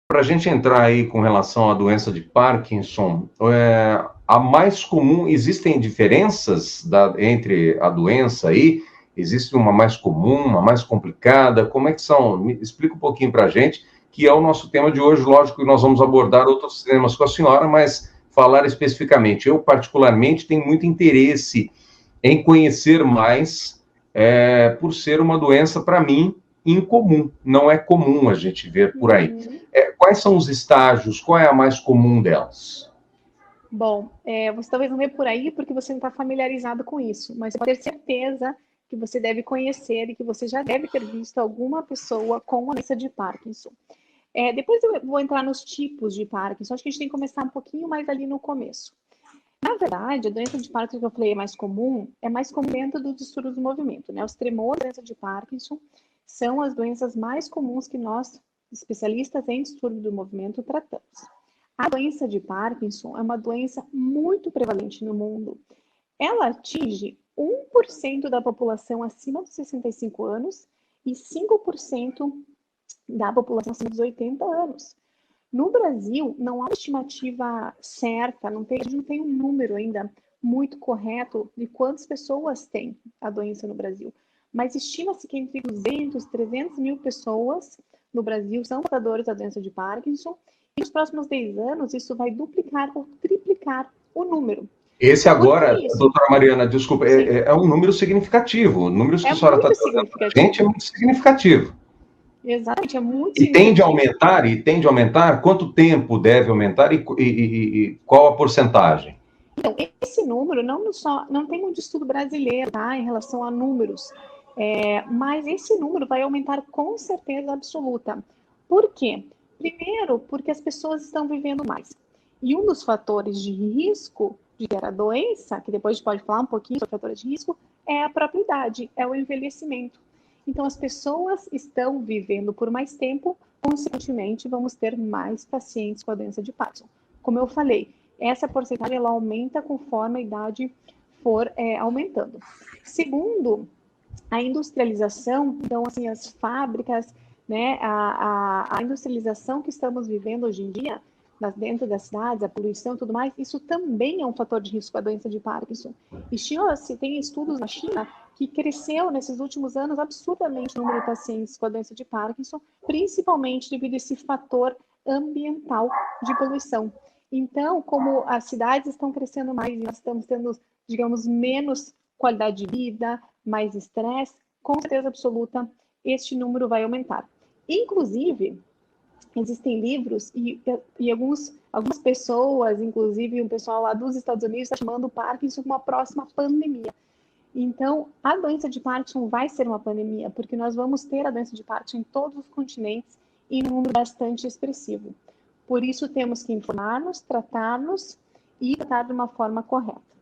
para a gente entrar aí com relação à doença de Parkinson, a mais comum, existem diferenças entre a doença aí? Existe uma mais comum, uma mais complicada? Como é que são? Me explica um pouquinho para a gente, que é o nosso tema de hoje. Lógico que nós vamos abordar outros temas com a senhora, mas falar especificamente. Eu, particularmente, tenho muito interesse em conhecer mais, por ser uma doença, para mim, incomum. Não é comum a gente ver por aí. Quais são os estágios? Qual é a mais comum delas? Bom, você talvez não vê por aí porque você não está familiarizado com isso, mas pode ter certeza que você deve conhecer e que você já deve ter visto alguma pessoa com a doença de Parkinson. Depois eu vou entrar nos tipos de Parkinson, acho que a gente tem que começar um pouquinho mais ali no começo. Na verdade, a doença de Parkinson que eu falei é mais comum dentro dos distúrbios do movimento, né? Os tremores da doença de Parkinson são as doenças mais comuns que nós, especialistas em distúrbio do movimento, tratamos. A doença de Parkinson é uma doença muito prevalente no mundo. Ela atinge 1% da população acima dos 65 anos e 5% da população acima dos 80 anos. No Brasil, não há uma estimativa certa, a gente não tem um número ainda muito correto de quantas pessoas têm a doença no Brasil, mas estima-se que entre 200 e 300 mil pessoas no Brasil são portadores da doença de Parkinson, e nos próximos 10 anos isso vai duplicar ou triplicar o número. Esse Por que agora, isso? doutora Mariana, desculpa, Sim, é um número significativo. Números que é a senhora está muito trazendo para a gente é significativo. muito significativo. Exatamente, é muito E tende a significativo. aumentar, e tende a aumentar? Quanto tempo deve aumentar e qual a porcentagem? Então, esse número não tem muito estudo brasileiro, tá, em relação a números, mas esse número vai aumentar com certeza absoluta. Por quê? Primeiro, porque as pessoas estão vivendo mais. E um dos fatores de risco de ter a doença, que depois a gente pode falar um pouquinho sobre fatores de risco, é a própria idade, é o envelhecimento. Então, as pessoas estão vivendo por mais tempo, consequentemente, vamos ter mais pacientes com a doença de Parkinson. Como eu falei, essa porcentagem ela aumenta conforme a idade for aumentando. Segundo, a industrialização, então, assim, as fábricas, né, a industrialização que estamos vivendo hoje em dia, dentro das cidades, a poluição e tudo mais, isso também é um fator de risco para a doença de Parkinson. Estima-se, tem estudos na China que cresceu nesses últimos anos absurdamente o número de pacientes com a doença de Parkinson, principalmente devido a esse fator ambiental de poluição. Então, como as cidades estão crescendo mais e nós estamos tendo, digamos, menos qualidade de vida, mais estresse, com certeza absoluta, este número vai aumentar. Inclusive, existem livros e algumas pessoas, inclusive um pessoal lá dos Estados Unidos, está chamando o Parkinson como a próxima pandemia. Então, a doença de Parkinson vai ser uma pandemia, porque nós vamos ter a doença de Parkinson em todos os continentes e em um número bastante expressivo. Por isso, temos que informar-nos, tratar-nos e tratar de uma forma correta.